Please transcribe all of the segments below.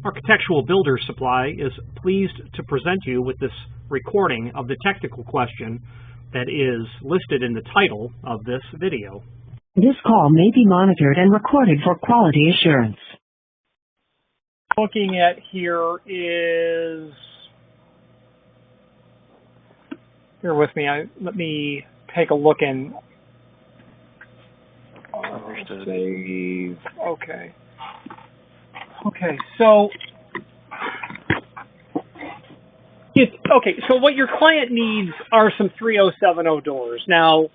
Architectural Builder Supply is pleased to present you with this recording of the technical question that is listed in the title of this video. This call may be monitored and recorded for quality assurance. Looking at here is, bear with me, let me take a look and save. Okay, so so what your client needs are some 3070 doors. Now,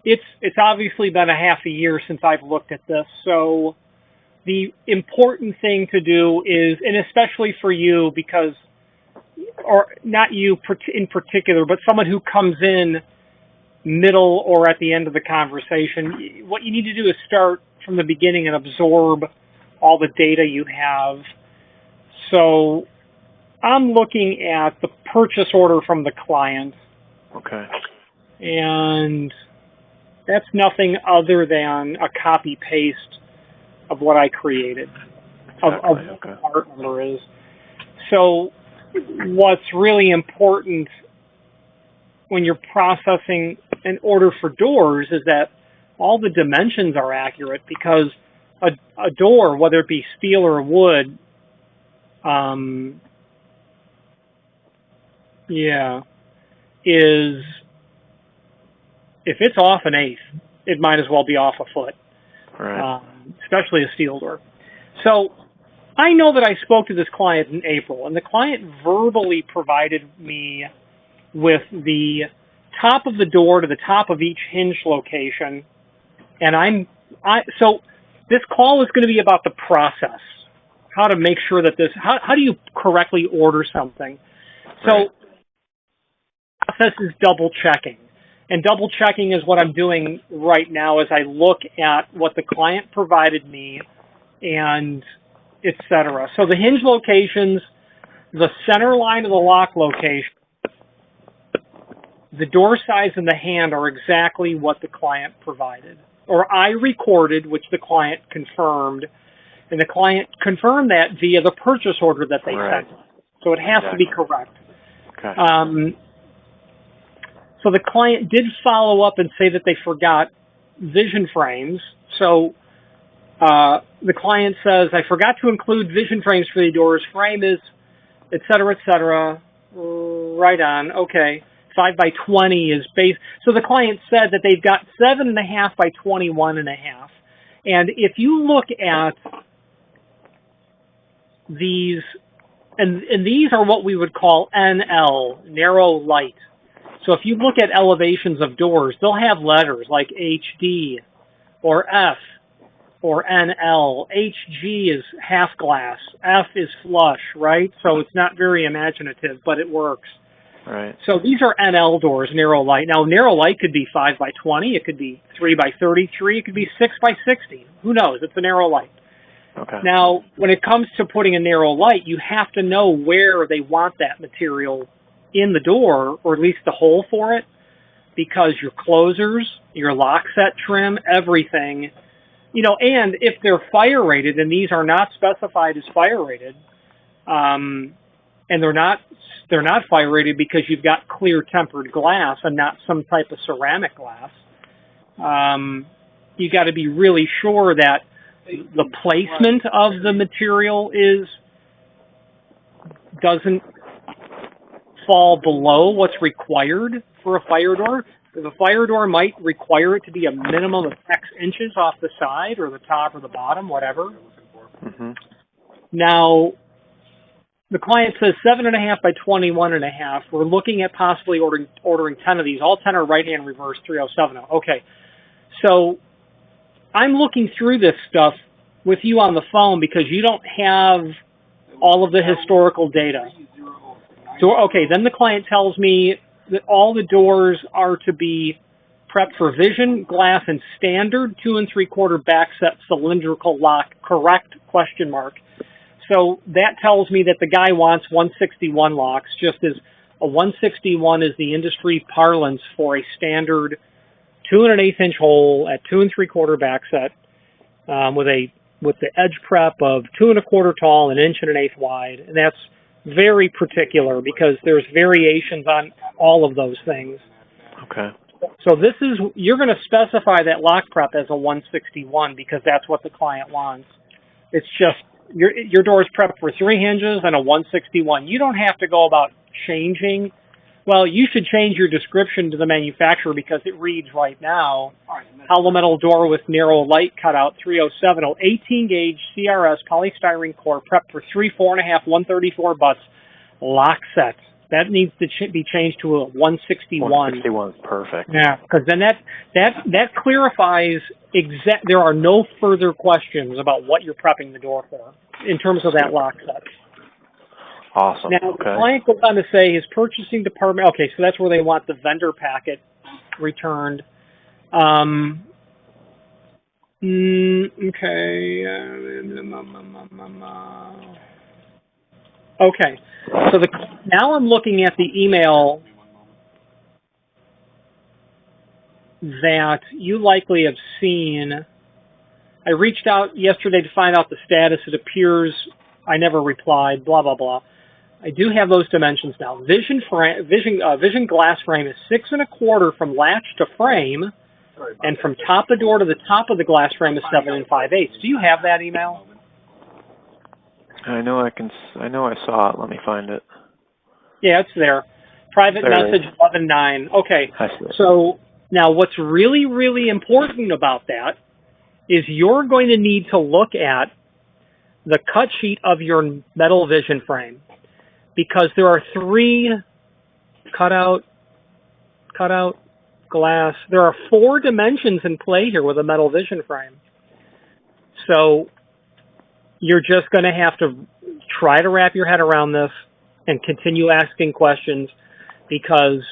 it's obviously been a half a year since I've looked at this, so the important thing to do is, and especially for you, because, or not you in particular, but someone who comes in middle or at the end of the conversation, what you need to do is start from the beginning and absorb all the data you have. So I'm looking at the purchase order from the client. Okay. And that's nothing other than a copy-paste of what I created, of what the part number is. So what's really important when you're processing an order for doors is that all the dimensions are accurate, because a door, whether it be steel or wood, is, if it's off an eighth, it might as well be off a foot, right. Especially a steel door. So I know that I spoke to this client in April, and the client verbally provided me with the top of the door to the top of each hinge location, and so this call is going to be about the process, how to make sure that how do you correctly order something. So right. The process is double checking. And double checking is what I'm doing right now as I look at what the client provided me and et cetera. So the hinge locations, the center line of the lock location, the door size and the hand are exactly what the client provided. Or I recorded, which the client confirmed, and the client confirmed that via the purchase order that they sent. So it has to be correct. Okay. So the client did follow up and say that they forgot vision frames. So the client says, I forgot to include vision frames for the doors. Frame is, et cetera, et cetera. Right on. Okay. 5 by 20 is base. So the client said that they've got 7.5 by 21.5. And if you look at these, and these are what we would call NL, narrow light. So if you look at elevations of doors, they'll have letters like HD or F or NL. HG is half glass. F is flush, right? So it's not very imaginative, but it works. Right. So these are NL doors, narrow light. Now, narrow light could be 5 by 20. It could be 3 by 33. It could be 6 by 60. Who knows? It's a narrow light. Okay. Now, when it comes to putting a narrow light, you have to know where they want that material in the door, or at least the hole for it, because your closers, your lock set trim, everything, and if they're fire rated, and these are not specified as fire rated, and they're not fire rated because you've got clear tempered glass and not some type of ceramic glass, you got to be really sure that the placement of the material doesn't fall below what's required for a fire door. The fire door might require it to be a minimum of X inches off the side or the top or the bottom, whatever. Mm-hmm. Now, the client says 7.5 by 21.5. We're looking at possibly ordering 10 of these. All 10 are right-hand reverse 3070. Okay. So I'm looking through this stuff with you on the phone because you don't have all of the historical data. So, okay, then the client tells me that all the doors are to be prepped for vision, glass, and standard 2 3/4 back set cylindrical lock, correct, question mark. So that tells me that the guy wants 161 locks, just as a 161 is the industry parlance for a standard 2 1/8 inch hole at 2 3/4 back set with a with the edge prep of 2 1/4 tall, 1 1/8 wide, and that's very particular because there's variations on all of those things. Okay. So you're going to specify that lock prep as a 161 because that's what the client wants. It's just your door is prepped for 3 hinges and a 161. You don't have to go about changing. Well, you should change your description to the manufacturer because it reads right now, hollow metal door with narrow light cutout, 3070, 18 gauge CRS polystyrene core, prepped for 3, 4.5, 134 butts, lock set. That needs to be changed to a 161. 161 is perfect. Yeah, because then that clarifies there are no further questions about what you're prepping the door for in terms of that lock set. Awesome. Now, the client goes on to say his purchasing department, okay, so that's where they want the vendor packet returned. Okay. Okay, so now I'm looking at the email that you likely have seen. I reached out yesterday to find out the status. It appears I never replied, blah, blah, blah. I do have those dimensions now. Vision glass frame is 6 1/4 from latch to frame, and from top of door to the top of the glass frame is 7 5/8. Do you have that email? I know I saw it. Let me find it. Yeah, it's there. Private message 11.9. Okay. So now what's really, really important about that is you're going to need to look at the cut sheet of your metal vision frame, because there are 3 cutout, glass. There are 4 dimensions in play here with a metal vision frame. So you're just going to have to try to wrap your head around this and continue asking questions, because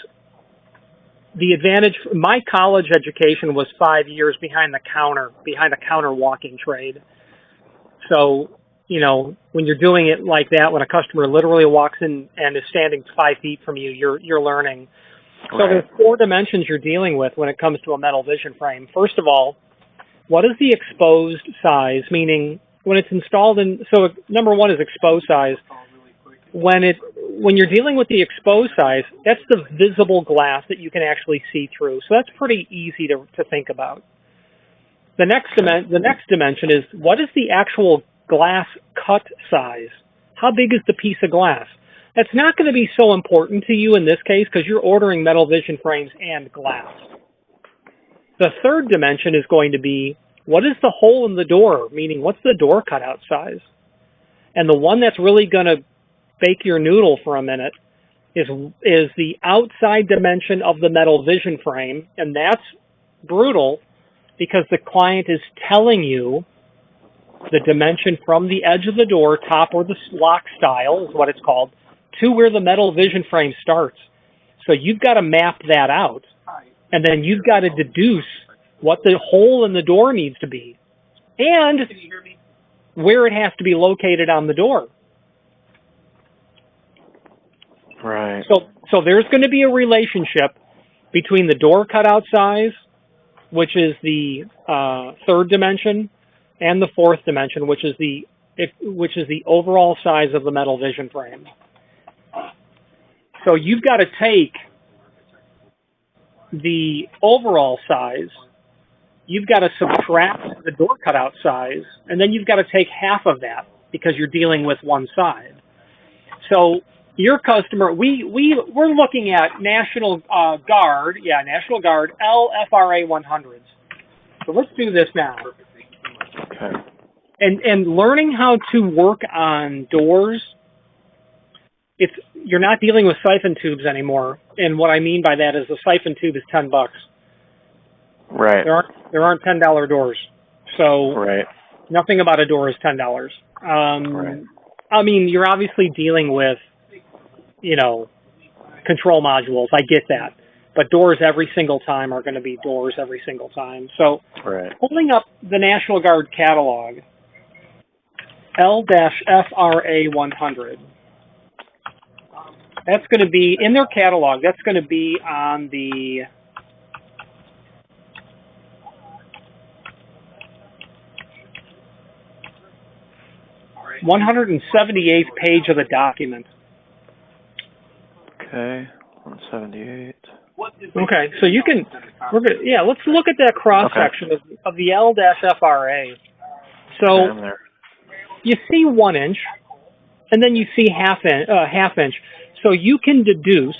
the advantage, my college education was 5 years behind a counter walking trade. So, you know, when you're doing it like that, when a customer literally walks in and is standing 5 feet from you, you're learning. So Right. there's 4 dimensions you're dealing with when it comes to a metal vision frame. First of all, what is the exposed size? Meaning when it's installed so number 1 is exposed size. When you're dealing with the exposed size, that's the visible glass that you can actually see through. So that's pretty easy to think about. The next dimension is, what is the actual glass cut size? How big is the piece of glass? That's not going to be so important to you in this case because you're ordering metal vision frames and glass. The third dimension is going to be, what is the hole in the door? Meaning, what's the door cutout size? And the one that's really going to bake your noodle for a minute is the outside dimension of the metal vision frame, and that's brutal because the client is telling you the dimension from the edge of the door, top or the lock style is what it's called, to where the metal vision frame starts. So you've got to map that out, and then you've got to deduce what the hole in the door needs to be, and where it has to be located on the door. Right. So there's going to be a relationship between the door cutout size, which is the third dimension, and the fourth dimension, which is the overall size of the metal vision frame. So you've got to take the overall size, you've got to subtract the door cutout size, and then you've got to take half of that because you're dealing with one side. So your customer, we're looking at National Guard LFRA 100s. So let's do this now. Okay. And learning how to work on doors, you're not dealing with siphon tubes anymore. And what I mean by that is the siphon tube is $10. Right. There aren't $10 doors. So right. Nothing about a door is $10. Right. I mean, you're obviously dealing with, control modules. I get that. But doors every single time are going to be doors every single time. So right. Pulling up the National Guard catalog, L-FRA 100. That's going to be, in their catalog, that's going to be on the 178th page of the document. Okay, 178. Okay, so you can, let's look at that cross-section of the L-FRA. So Okay, I'm there. you see 1 inch, and then you see half inch. So you can deduce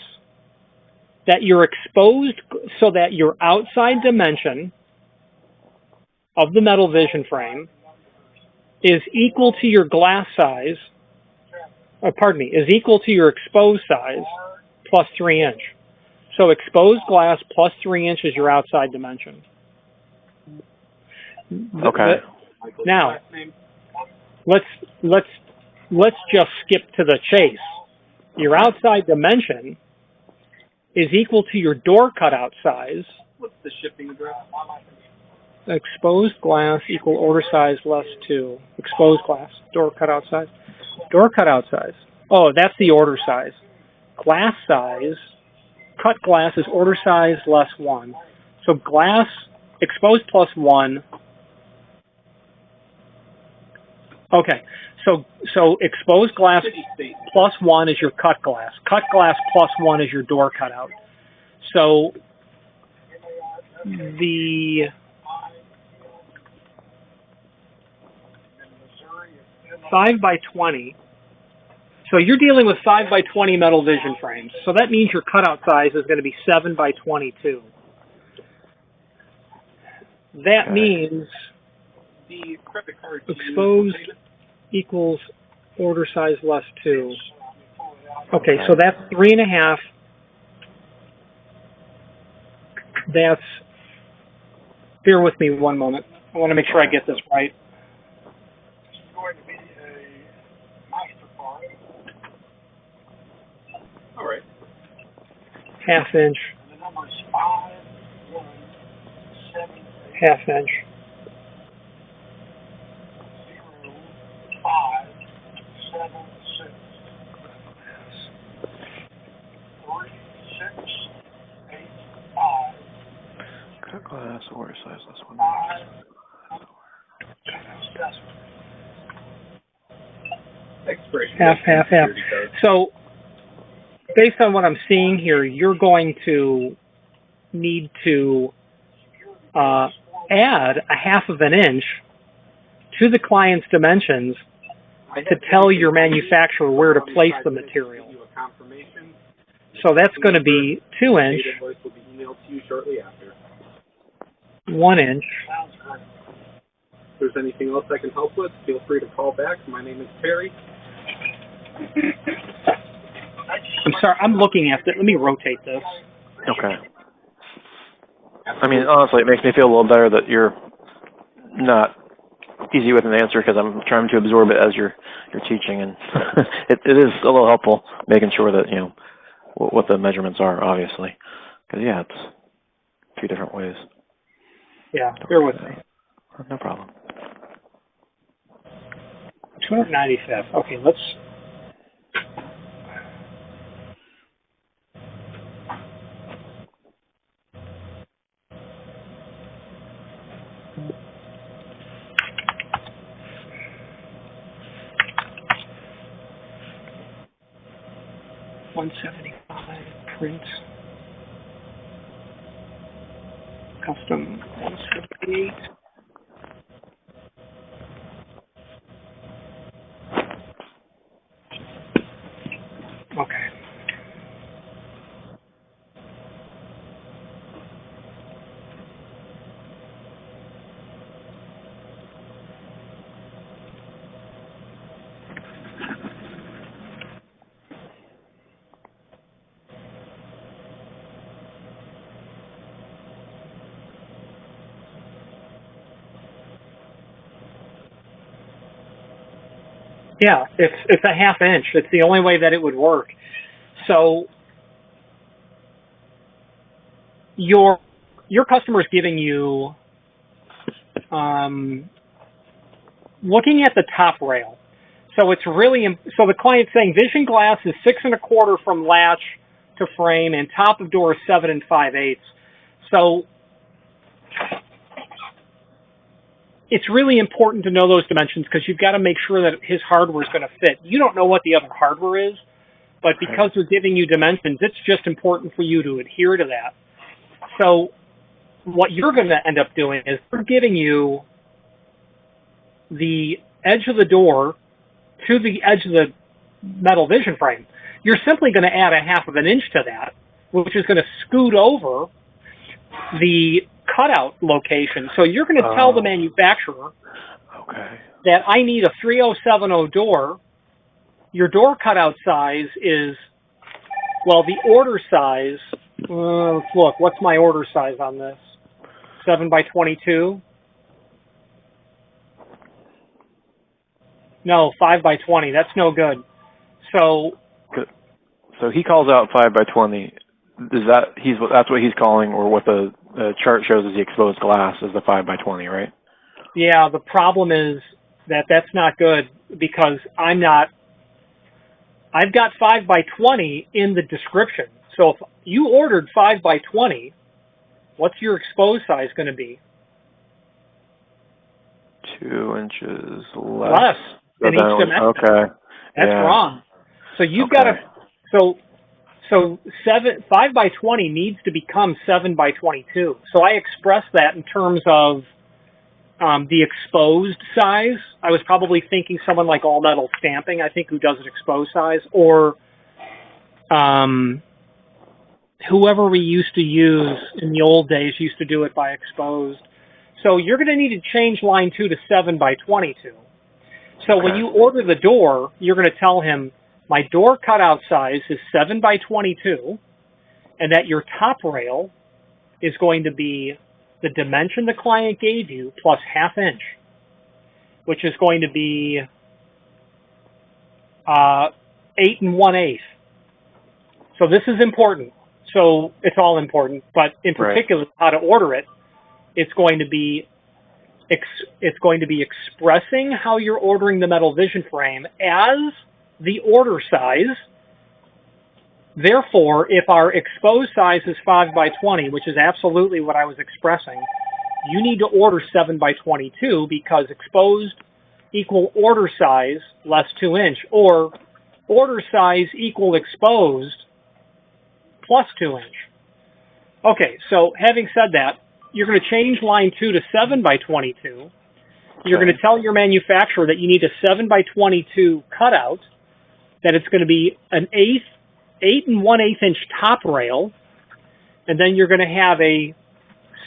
that your exposed, so that your outside dimension of the metal vision frame is equal to your glass size, is equal to your exposed size plus 3 inch. So exposed glass plus 3 inch is your outside dimension. Okay. Now, let's just skip to the chase. Your outside dimension is equal to your door cutout size. What's the shipping address? Exposed glass equal order size less 2. Exposed glass, door cutout size. Door cutout size. Oh, that's the order size. Glass size, cut glass is order size less 1. So glass, exposed plus 1. Okay, so exposed glass plus 1 is your cut glass. Cut glass plus 1 is your door cutout. So the 5 by 20. So you're dealing with 5 by 20 metal vision frames. So that means your cutout size is going to be 7 by 22. That means The credit card exposed equals order size less 2. Okay, so that's 3.5. That's, bear with me one moment. I want to make sure I get this right. going to be a MasterCard. All right. Half inch, And the number is 5178. half inch. 0576 3685 Cut glass, order size less 1. 5. Expiration. Half. So, based on what I'm seeing here, you're going to need to add a half of an inch to the client's dimensions to tell your manufacturer where to place the material. So that's going to be 2 inch, 1 inch. If there's anything else I can help with, feel free to call back. My name is Terry. I'm sorry, I'm looking at it. Let me rotate this. Okay. I mean, honestly, it makes me feel a little better that you're not easy with an answer because I'm trying to absorb it as you're teaching, and it is a little helpful making sure that you know what the measurements are, obviously, because yeah, it's a few different ways. Yeah, bear with me. No problem. 295. Okay, let's. $175 print. Custom 178. Okay. Yeah, it's a half inch. It's the only way that it would work. So your customer is giving you, looking at the top rail. So it's really, so the client's saying vision glass is 6 1/4 from latch to frame, and top of door is 7 5/8. So it's really important to know those dimensions because you've got to make sure that his hardware is going to fit. You don't know what the other hardware is, but because they're giving you dimensions, it's just important for you to adhere to that. So what you're going to end up doing is they're giving you the edge of the door to the edge of the metal vision frame. You're simply going to add a 1/2 inch to that, which is going to scoot over the cutout location. So you're going to tell the manufacturer that I need a 3070 door. Your door cutout size is, well, the order size, let's look, what's my order size on this? 7 by 22? No, 5 by 20. That's no good. So he calls out 5 by 20. That's what he's calling, or what the chart shows as the exposed glass is the 5 by 20, right? Yeah, the problem is that that's not good because I've got 5 by 20 in the description. So if you ordered 5 by 20, what's your exposed size going to be? 2 inches less in each dimension. Okay. That's wrong. So you've got to, so 5 by 20 needs to become 7 by 22. So I expressed that in terms of the exposed size. I was probably thinking someone like All Metal Stamping, I think, who does it exposed size, or whoever we used to use in the old days used to do it by exposed. So you're going to need to change line 2 to 7 by 22. So when you order the door, you're going to tell him, my door cutout size is 7 by 22, and that your top rail is going to be the dimension the client gave you plus 1/2 inch, which is going to be 8 1/8. So this is important. So it's all important, but in particular, how to order it, it's going to be expressing how you're ordering the metal vision frame as the order size. Therefore, if our exposed size is 5 by 20, which is absolutely what I was expressing, you need to order 7 by 22 because exposed equal order size less 2 inch, or order size equal exposed plus 2 inch. Okay, so having said that, you're going to change line 2 to 7 by 22. You're going to tell your manufacturer that you need a 7 by 22 cutout, that it's going to be an 8 1/8 inch top rail, and then you're going to have a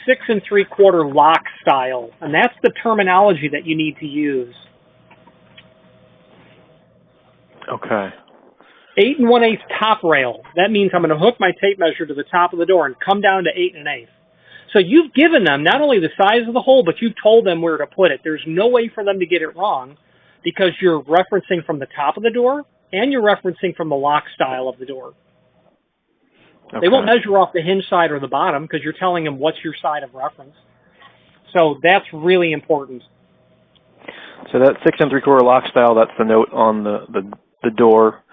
6 3/4 lock style, and that's the terminology that you need to use. Okay. 8 1/8 top rail. That means I'm going to hook my tape measure to the top of the door and come down to 8 1/8. So you've given them not only the size of the hole, but you've told them where to put it. There's no way for them to get it wrong because you're referencing from the top of the door and you're referencing from the lock style of the door. Okay. They won't measure off the hinge side or the bottom because you're telling them what's your side of reference. So that's really important. So that 6 3/4 lock style, that's the note on the door.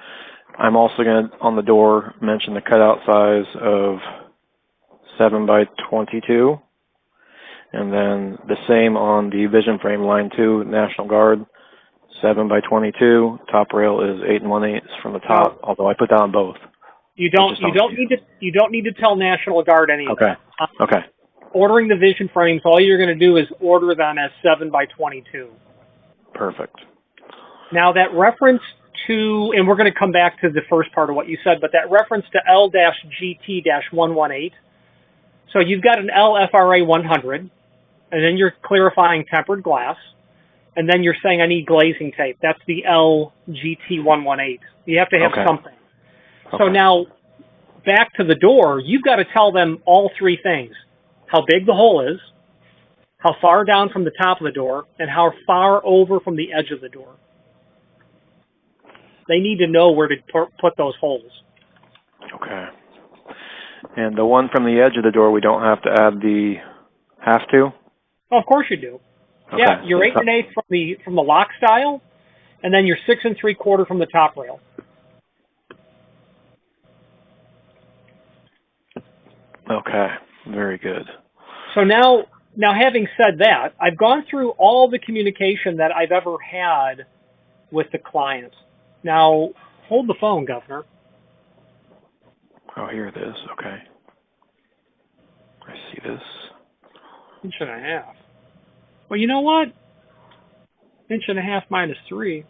I'm also going to, on the door, mention the cutout size of 7 by 22. And then the same on the vision frame, line 2, National Guard, 7 by 22. Top rail is 8 1/8 from the top, although I put down both. You don't need to tell National Guard any of that. Okay. Ordering the vision frames, all you're going to do is order them as 7 by 22. Perfect. Now that reference to, and we're going to come back to the first part of what you said, but that reference to L-GT-118. So you've got an LFRA 100, and then you're clarifying tempered glass, and then you're saying I need glazing tape. That's the LGT118. You have to have something. Okay. So now, back to the door, you've got to tell them all three things. How big the hole is, how far down from the top of the door, and how far over from the edge of the door. They need to know where to put those holes. Okay. And the one from the edge of the door, we don't have to add the have to? Oh, of course you do. Okay. Yeah, your 8 1/8 from the lock style, and then your 6 3/4 from the top rail. Okay, very good. So now now, having said that, I've gone through all the communication that I've ever had with the client. Now, hold the phone, Governor. Oh, here it is. Okay. I see this. 1.5 inches. Well, you know what? 1.5 inches minus 3.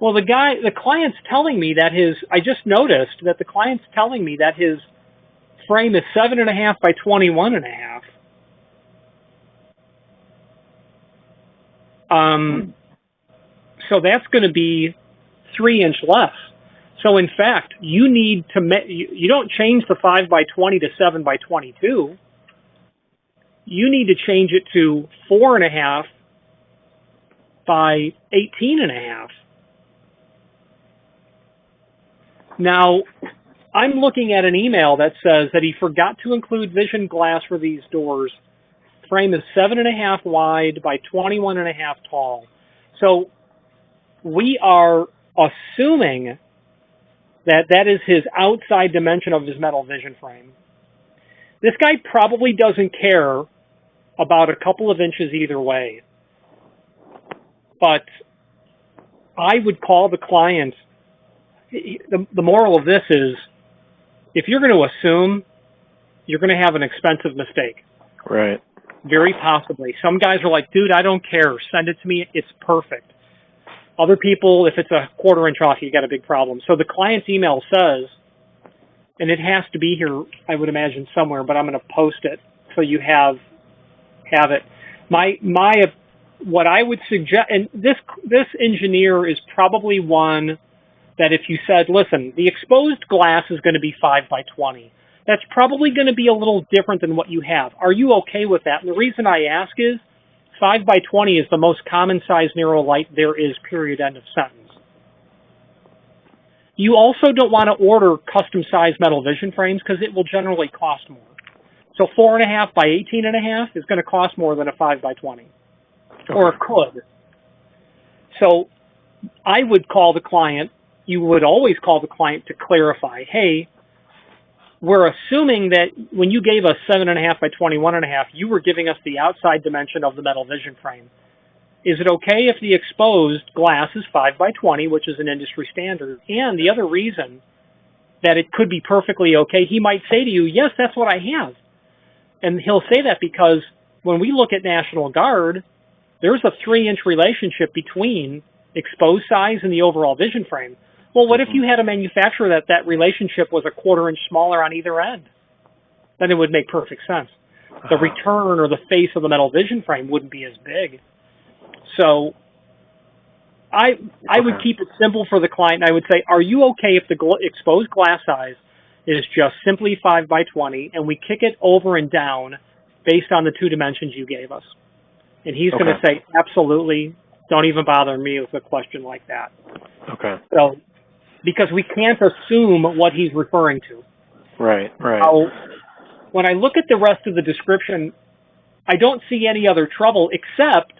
Well, the client's telling me that I just noticed that the client's telling me that his frame is 7.5 by 21.5. So that's going to be 3-inch less. So in fact, you need to you don't change the 5 by 20 to 7 by 22. You need to change it to 4.5 by 18.5. Now, I'm looking at an email that says that he forgot to include vision glass for these doors. Frame is 7.5 wide by 21.5 tall. So we are assuming that that is his outside dimension of his metal vision frame. This guy probably doesn't care about a couple of inches either way. But I would call the client. The moral of this is, if you're going to assume, you're going to have an expensive mistake. Right. Very possibly. Some guys are like, dude, I don't care. Send it to me. It's perfect. Other people, if it's a 1/4 inch off, you got a big problem. So the client's email says, and it has to be here, I would imagine somewhere, but I'm going to post it so you have it. What I would suggest, and this engineer is probably one that if you said, listen, the exposed glass is going to be 5 by 20. That's probably going to be a little different than what you have. Are you okay with that? And the reason I ask is 5 by 20 is the most common size narrow light there is, period, end of sentence. You also don't want to order custom size metal vision frames because it will generally cost more. So 4.5 by 18.5 is going to cost more than a 5 by 20. Okay. Or it could. So I would call the client. You would always call the client to clarify, hey, we're assuming that when you gave us 7.5 by 21.5, you were giving us the outside dimension of the metal vision frame. Is it okay if the exposed glass is 5 by 20, which is an industry standard? And the other reason that it could be perfectly okay, he might say to you, yes, that's what I have. And he'll say that because when we look at National Guard, there's a 3-inch relationship between exposed size and the overall vision frame. Well, what if you had a manufacturer that relationship was a 1/4 inch smaller on either end? Then it would make perfect sense. The return or the face of the metal vision frame wouldn't be as big. So I would keep it simple for the client. And I would say, are you okay if the exposed glass size is just simply 5 by 20 and we kick it over and down based on the 2 dimensions you gave us? And he's going to say, absolutely, don't even bother me with a question like that. Okay. So, because we can't assume what he's referring to. Right. Now, when I look at the rest of the description, I don't see any other trouble except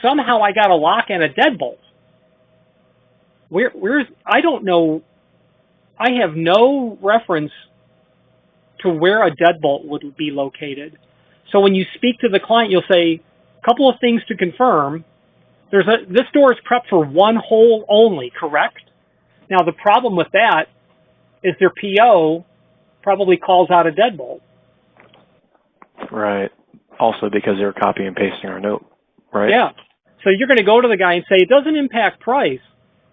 somehow I got a lock and a deadbolt. I don't know. I have no reference to where a deadbolt would be located. So when you speak to the client, you'll say, a couple of things to confirm. This door is prepped for 1 hole only, correct? Now, the problem with that is their PO probably calls out a deadbolt. Right. Also because they're copy and pasting our note, right? Yeah. So you're going to go to the guy and say, it doesn't impact price,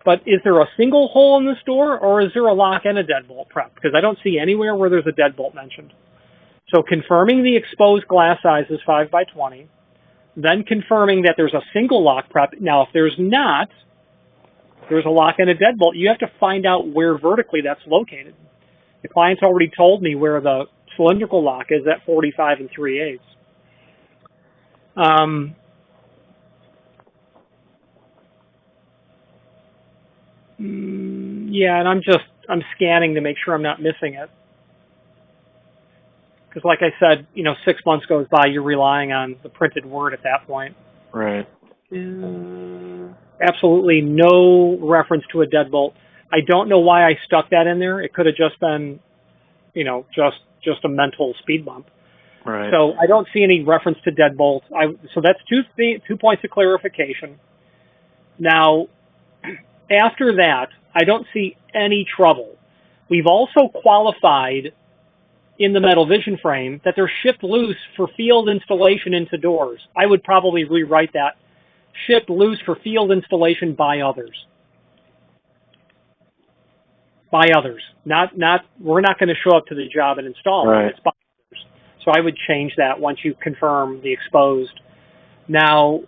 but is there a single hole in this door or is there a lock and a deadbolt prep? Because I don't see anywhere where there's a deadbolt mentioned. So confirming the exposed glass size is 5 by 20, then confirming that there's a single lock prep. Now, if there's not, there's a lock and a deadbolt. You have to find out where vertically that's located. The client's already told me where the cylindrical lock is at 45 3/8. Yeah, and I'm scanning to make sure I'm not missing it. Because like I said, 6 months goes by, you're relying on the printed word at that point. Right. Absolutely no reference to a deadbolt. I don't know why I stuck that in there. It could have just been, just a mental speed bump. Right. So I don't see any reference to deadbolt. So that's two points of clarification. Now, after that, I don't see any trouble. We've also qualified in the metal vision frame that they're shipped loose for field installation into doors. I would probably rewrite that. Shipped loose for field installation by others. By others. We're not going to show up to the job and install right. it. It's by others. So I would change that once you confirm the exposed. Now,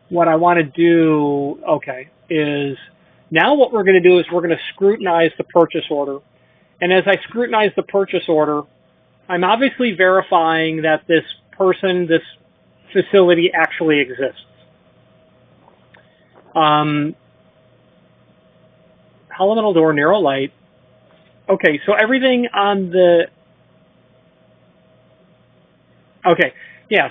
what I want to do, is now what we're going to do is we're going to scrutinize the purchase order. And as I scrutinize the purchase order, I'm obviously verifying that this facility actually exists. Elemental door, narrow light. Okay, so everything on the...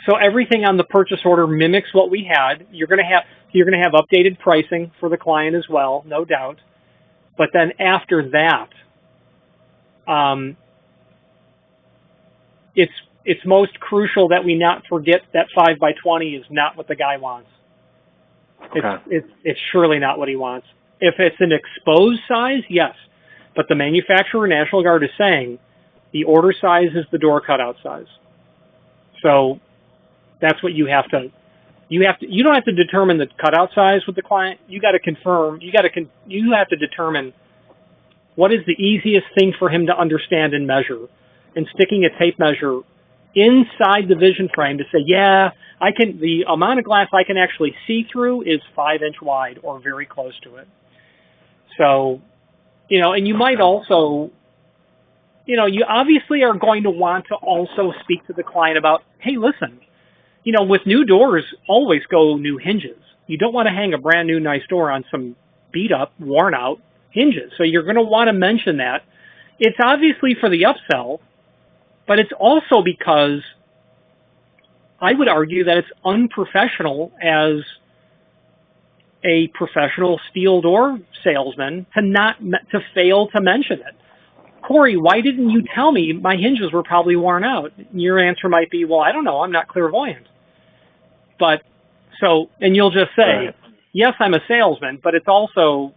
so everything on the purchase order mimics what we had. You're going to have updated pricing for the client as well, no doubt. But then after that, it's most crucial that we not forget that 5x20 is not what the guy wants. Okay. It's surely not what he wants. If it's an exposed size, yes. But the manufacturer, National Guard, is saying the order size is the door cutout size. So that's what you have to. You don't have to determine the cutout size with the client. You got to confirm. You have to determine what is the easiest thing for him to understand and measure, and sticking a tape measure inside the vision frame to say, yeah, the amount of glass I can actually see through is 5-inch wide or very close to it. So, and you might also, you obviously are going to want to also speak to the client about, hey, listen, with new doors, always go new hinges. You don't want to hang a brand new nice door on some beat up, worn out hinges. So you're going to want to mention that. It's obviously for the upsell, but it's also because I would argue that it's unprofessional as a professional steel door salesman to fail to mention it. Cory, why didn't you tell me my hinges were probably worn out? Your answer might be, well, I don't know, I'm not clairvoyant. And you'll just say, right. Yes, I'm a salesman, but it's also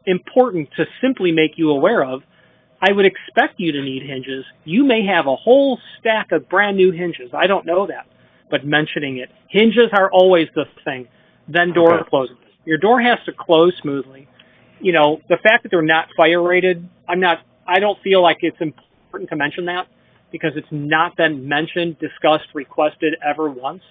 important to simply make you aware of, I would expect you to need hinges. You may have a whole stack of brand new hinges. I don't know that, but mentioning it. Hinges are always the thing. Then door closes. Your door has to close smoothly. The fact that they're not fire rated, I don't feel like it's important to mention that because it's not been mentioned, discussed, requested ever once.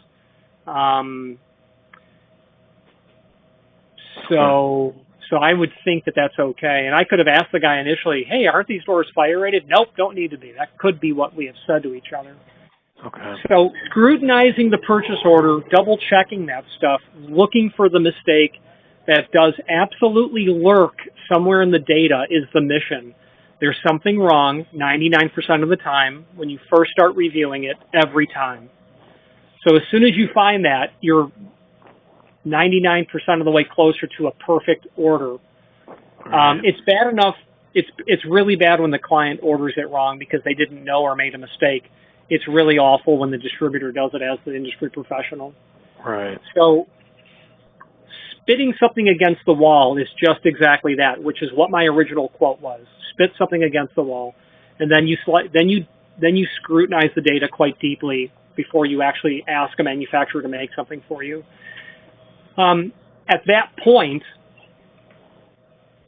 So I would think that that's okay. And I could have asked the guy initially, hey, aren't these doors fire rated? Nope, don't need to be. That could be what we have said to each other. Okay. So scrutinizing the purchase order, double checking that stuff, looking for the mistake that does absolutely lurk somewhere in the data is the mission. There's something wrong 99% of the time when you first start reviewing it, every time. So as soon as you find that, you're 99% of the way closer to a perfect order. It's bad enough. It's really bad when the client orders it wrong because they didn't know or made a mistake. It's really awful when the distributor does it as the industry professional. Right. So spitting something against the wall is just exactly that, which is what my original quote was. Spit something against the wall, and then you scrutinize the data quite deeply before you actually ask a manufacturer to make something for you. At that point,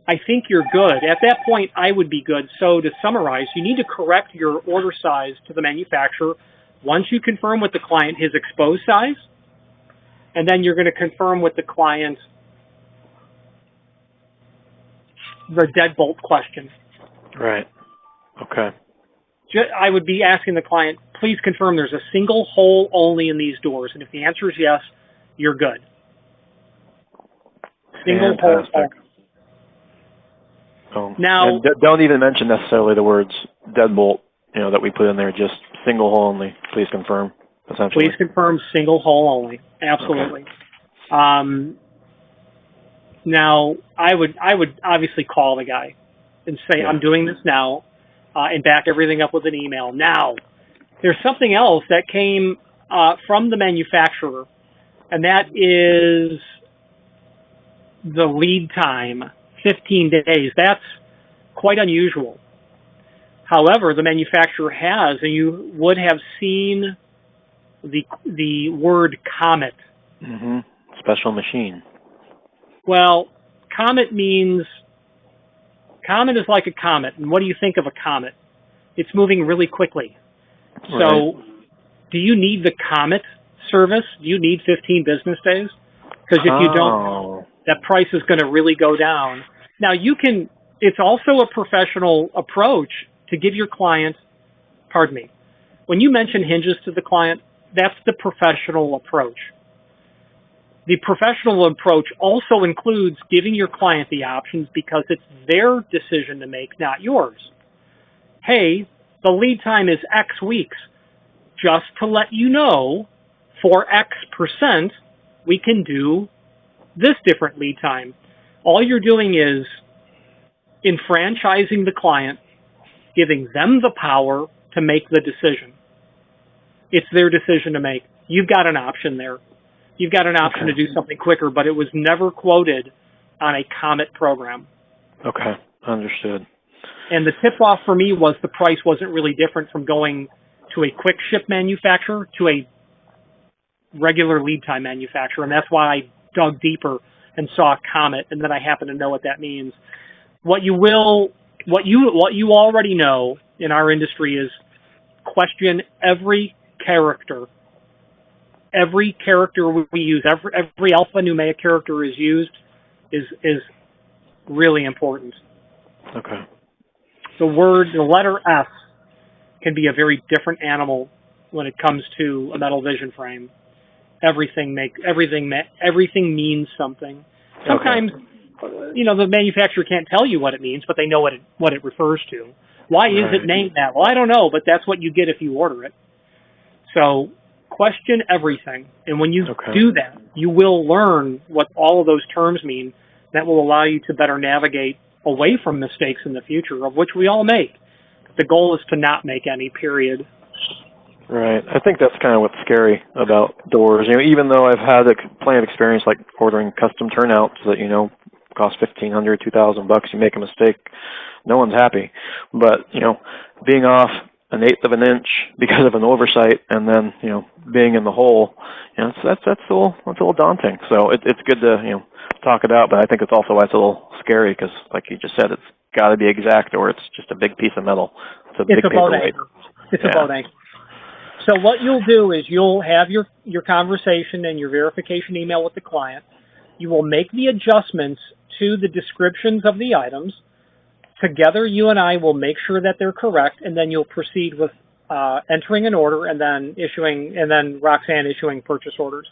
I think you're good. At that point, I would be good. So to summarize, you need to correct your order size to the manufacturer once you confirm with the client his exposed size, and then you're going to confirm with the client the deadbolt question. Right. Okay. I would be asking the client, please confirm there's a single hole only in these doors. And if the answer is yes, you're good. Single hole only. Oh. Now, and don't even mention necessarily the words deadbolt, that we put in there, just single hole only. Please confirm, essentially. Please confirm single hole only. Absolutely. Okay. Now, I would obviously call the guy and say, I'm doing this now, and back everything up with an email. Now, there's something else that came from the manufacturer, and that is the lead time, 15 days. That's quite unusual. However, the manufacturer has, and you would have seen the word comet. Mm-hmm. Special machine. Well, comet is like a comet. And what do you think of a comet? It's moving really quickly. Right. So do you need the comet service? Do you need 15 business days? Because if you don't, that price is going to really go down. Now, it's also a professional approach to give your client, pardon me, when you mention hinges to the client, that's the professional approach. The professional approach also includes giving your client the options because it's their decision to make, not yours. Hey, the lead time is X weeks. Just to let you know, for X%, we can do this different lead time. All you're doing is enfranchising the client, giving them the power to make the decision. It's their decision to make. You've got an option there. You've got an option to do something quicker, but it was never quoted on a Comet program. Okay, understood. And the tip-off for me was the price wasn't really different from going to a quick ship manufacturer to a regular lead time manufacturer, and that's why I dug deeper and saw Comet, and then I happen to know what that means. What you already know in our industry is question every character. Every character we use, every alphanumeric character is used, is really important. Okay. The letter S can be a very different animal when it comes to a metal vision frame. Everything means something. Sometimes, the manufacturer can't tell you what it means, but they know what it refers to. Why is it named that? Well, I don't know, but that's what you get if you order it. So question everything, and when you do that, you will learn what all of those terms mean. That will allow you to better navigate away from mistakes in the future, of which we all make. The goal is to not make any, period. Right. I think that's kind of what's scary about doors. Even though I've had plenty of experience, like ordering custom turnouts that cost $1,500, $2,000, you make a mistake, no one's happy. But being off 1/8 of an inch because of an oversight, and then being in the hole, that's a little daunting. So it's good to talk it out, but I think it's also why it's a little scary because, like you just said, it's got to be exact, or it's just a big piece of metal. It's a big paperweight. It's a boat anchor. So what you'll do is you'll have your conversation and your verification email with the client. You will make the adjustments to the descriptions of the items. Together, you and I will make sure that they're correct, and then you'll proceed with entering an order and then Roxanne issuing purchase orders.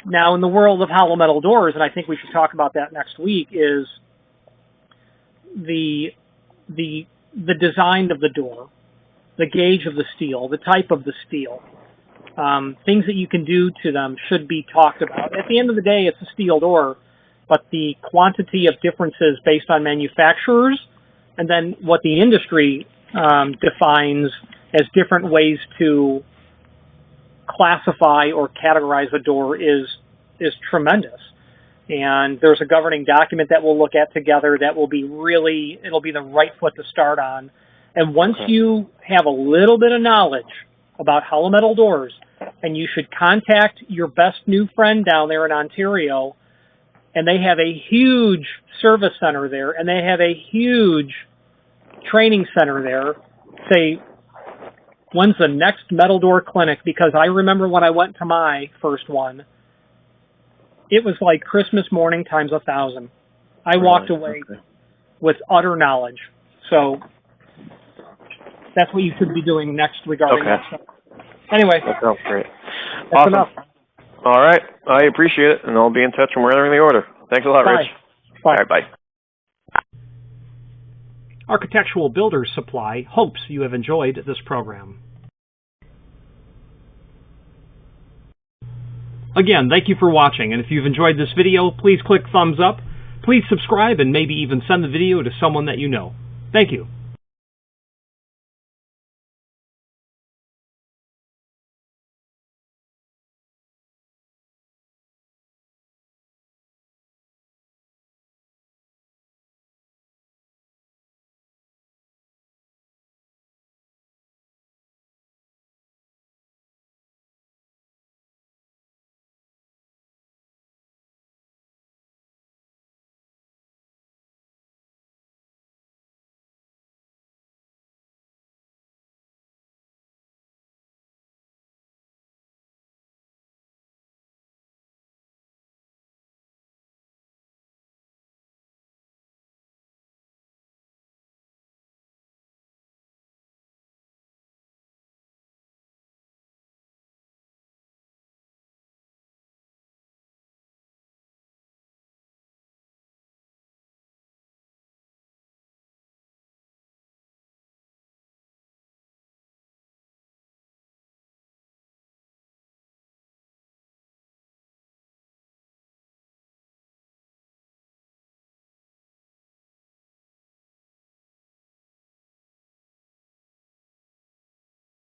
Now, in the world of hollow metal doors, and I think we should talk about that next week, is the design of the door, the gauge of the steel, the type of the steel. Things that you can do to them should be talked about. At the end of the day, it's a steel door, but the quantity of differences based on manufacturers and then what the industry defines as different ways to classify or categorize a door is tremendous. And there's a governing document that we'll look at together that will be it'll be the right foot to start on. And once you have a little bit of knowledge about hollow metal doors, and you should contact your best new friend down there in Ontario, and they have a huge service center there, and they have a huge training center there. Say, when's the next metal door clinic? Because I remember when I went to my first one, it was like Christmas morning times 1,000. I walked away with utter knowledge. So that's what you should be doing next regarding that stuff. Anyway. That sounds great. That's awesome. enough. All right. I appreciate it, and I'll be in touch when we're entering the order. Thanks a lot, Rich. Bye. All right, bye. Architectural Builders Supply hopes you have enjoyed this program. Again, thank you for watching, and if you've enjoyed this video, please click thumbs up. Please subscribe and maybe even send the video to someone that you know. Thank you.